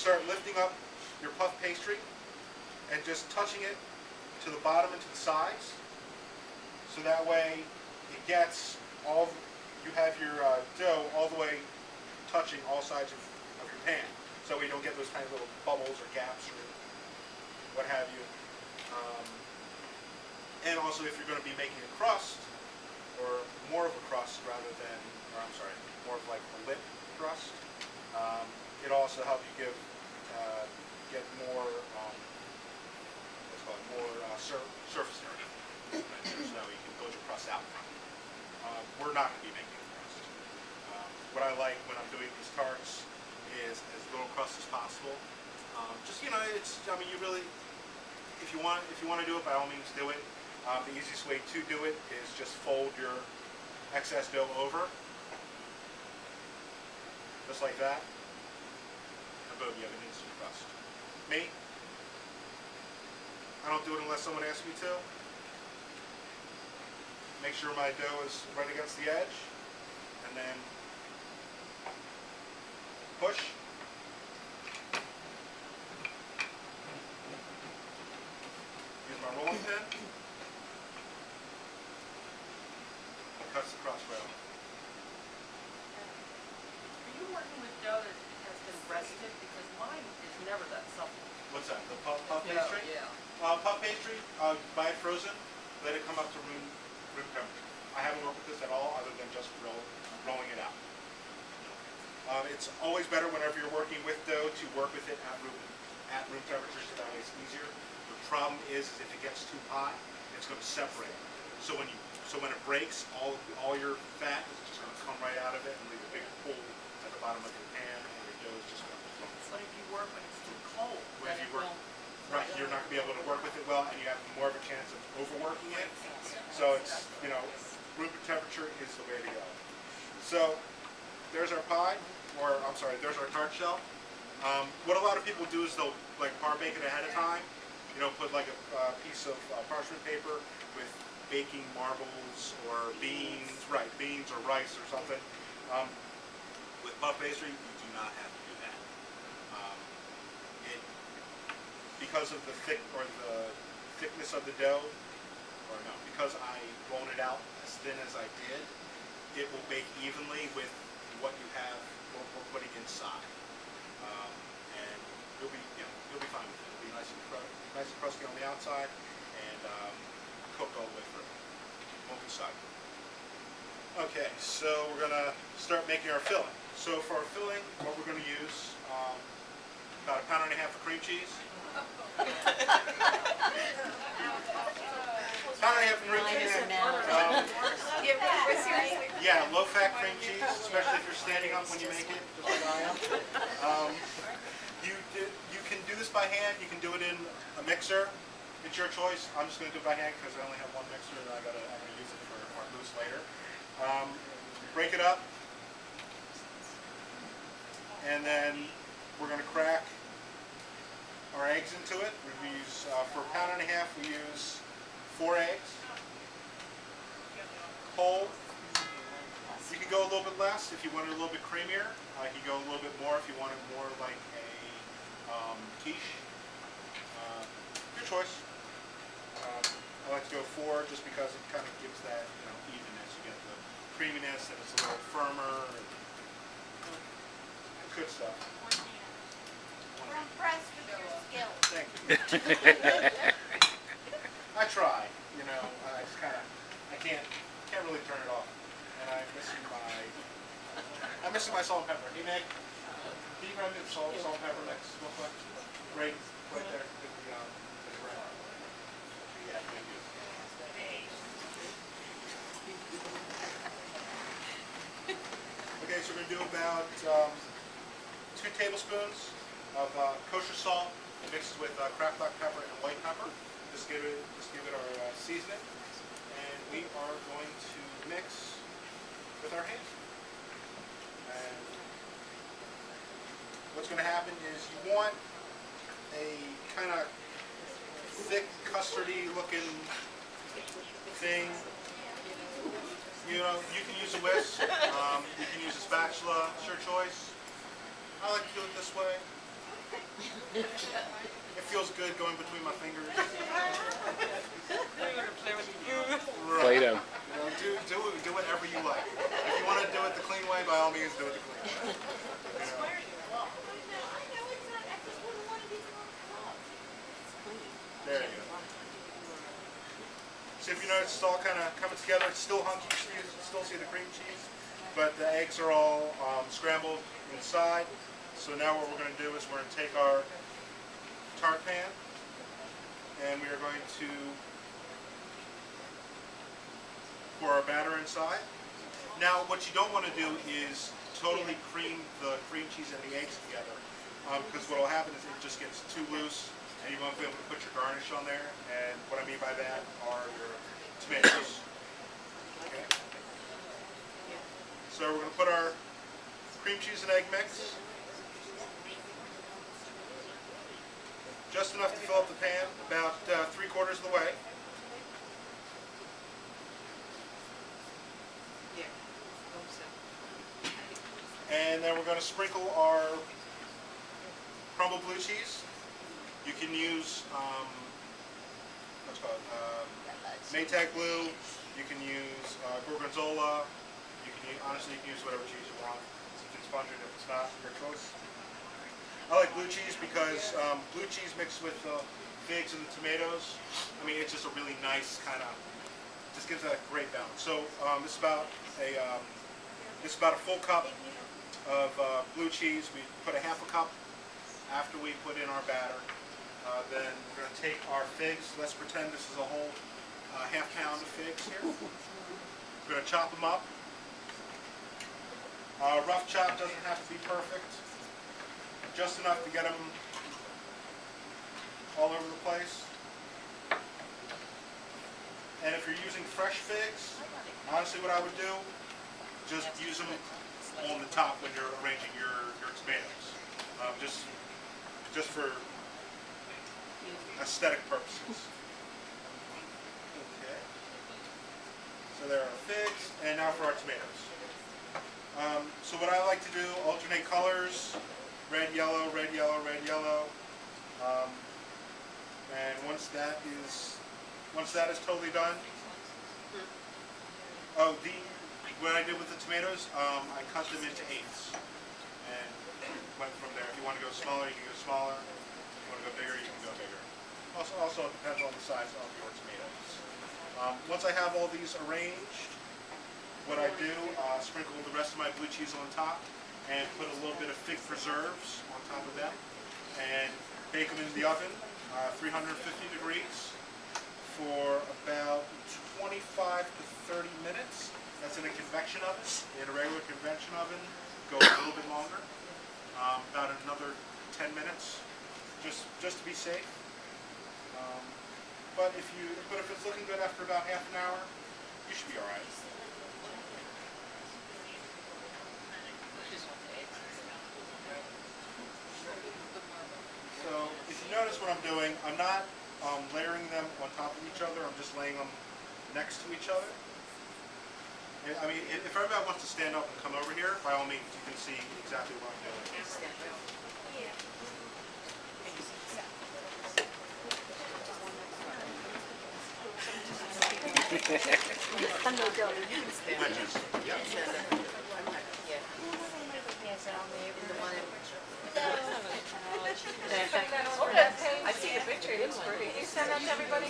start lifting up your puff pastry and just touching it to the bottom and to the sides. So that way it gets all, you have your dough all the way touching all sides of your pan. So you don't get those tiny little bubbles or gaps or what have you. And also if you're going to be making a crust, or more of a crust rather than, or I'm sorry, more of like a lip crust, it'll also help you get more, let's call it more surface area. So you can build your crust out. We're not going to be making a crust. What I like when I'm doing these tarts is as little crust as possible. Just, you know, it's, I mean, you really, if you want to do it, by all means do it. The easiest way to do it is just fold your excess dough over, just like that, and boom, you have an instant crust. Me, I don't do it unless someone asks me to. Make sure my dough is right against the edge, and then push. Use my rolling pin. Cuts the crust right off. Are you working with dough that has been rested? Because mine is never that supple. What's that? The puff pastry? Yeah. Puff pastry, buy it frozen, let it come up to room temperature. I haven't worked with this at all other than just rolling it out. It's always better whenever you're working with dough to work with it at room temperature, so that way it's easier. The problem is if it gets too hot, it's going to separate. So when it breaks, all your fat is just going to come right out of it and leave a big pool at the bottom of your pan, and your dough is just going to float. But if you work when it's too cold, When you work, right, you're not going to be able to work with it well, and you have more of a chance of overworking it. So it's, you know, room temperature is the way to go. So there's our pie, or I'm sorry, there's our tart shell. What a lot of people do is they'll like par bake it ahead of time. You know, put like a piece of parchment paper with baking marbles or beans, right, beans or rice or something. With puff pastry, you do not have to do that. Because of the thickness of the dough, or no, because I rolled it out as thin as I did, it will bake evenly with what you have, what we're putting inside, and you'll be fine with it. It'll be nice and crusty on the outside, and cooked all the way through. Won't be soggy. Okay, so we're going to start making our filling. So for our filling, what we're going to use, about 1.5 pounds of cream cheese. 1.5 pounds of cream cheese. Yeah, low-fat cream cheese, especially if you're standing up when you make it, just like I am. You can do this by hand. You can do it in a mixer. It's your choice. I'm just going to do it by hand because I only have one mixer and I'm going to use it for our mousse later. Break it up, and then we're going to crack our eggs into it. We use for 1.5 pounds, we use 4 eggs. Whole. You can go a little bit less if you want it a little bit creamier. You can go a little bit more if you want it more like a quiche. Your choice. I like to go 4 just because it kind of gives that, you know, evenness. You get the creaminess and it's a little firmer. And good stuff. We're impressed with your skills. Thank you. I try, you know. I just kind of, I can't really turn it off. And I'm missing my salt and pepper. Hey, Meg, can you grab me the salt and pepper mix real quick? Right there. With the bread. Yeah, thank you. Okay, so we're going to do about 2 tablespoons of kosher salt mixed with cracked black pepper and white pepper. Just give it our seasoning. And we are going to mix with our hand. And what's going to happen is you want a kind of thick, custardy looking thing. You know, you can use a whisk, you can use a spatula, it's your choice. I like to do it this way. It feels good going between my fingers. Play-Doh. You know, do whatever you like. If you want to do it the clean way, by all means, do it the clean way. You know? There you go. So if you notice, it's all kind of coming together. It's still hunky. You still see the cream cheese, but the eggs are all scrambled inside. So now what we're going to do is we're going to take our tart pan and we are going to pour our batter inside. Now what you don't want to do is totally cream the cream cheese and the eggs together, because what will happen is it just gets too loose and you won't be able to put your garnish on there. And what I mean by that are your tomatoes. Okay. So we're going to put our cream cheese and egg mix. Just enough to fill up the pan, about 3/4 of the way. And then we're going to sprinkle our crumbled blue cheese. You can use what's it called Maytag blue. You can use gorgonzola. You can honestly you can use whatever cheese you want. If it's pungent, if it's not, your choice. I like blue cheese because blue cheese mixed with the figs and the tomatoes, I mean, it's just a really nice kind of, just gives that a great balance. So this is about a full cup of blue cheese. We put a half a cup after we put in our batter. Then we're going to take our figs. Let's pretend this is a whole half pound of figs here. We're going to chop them up. Rough chop doesn't have to be perfect. Just enough to get them all over the place. And if you're using fresh figs, honestly what I would do, just use them on the top when you're arranging your tomatoes. Just for aesthetic purposes. Okay. So there are figs, and now for our tomatoes. So what I like to do, alternate colors. Red, yellow, red, yellow, red, yellow, and once that is totally done, what I did with the tomatoes, I cut them into eighths, and went from there. If you want to go smaller, you can go smaller. If you want to go bigger, you can go bigger. Also, it depends on the size of your tomatoes. Once I have all these arranged, what I do, sprinkle the rest of my blue cheese on top, and put a little bit of fig preserves on top of them, and bake them in the oven, 350 degrees, for about 25 to 30 minutes. That's in a convection oven. In a regular convection oven, go a little bit longer, about another 10 minutes, just to be safe. But if it's looking good after about half an hour, you should be all right. So if you notice what I'm doing, I'm not layering them on top of each other. I'm just laying them next to each other. And, I mean, if everybody wants to stand up and come over here, by all means, you can see exactly what I'm doing. Wedges. Yeah. I see the picture, it looks pretty. You send that to everybody?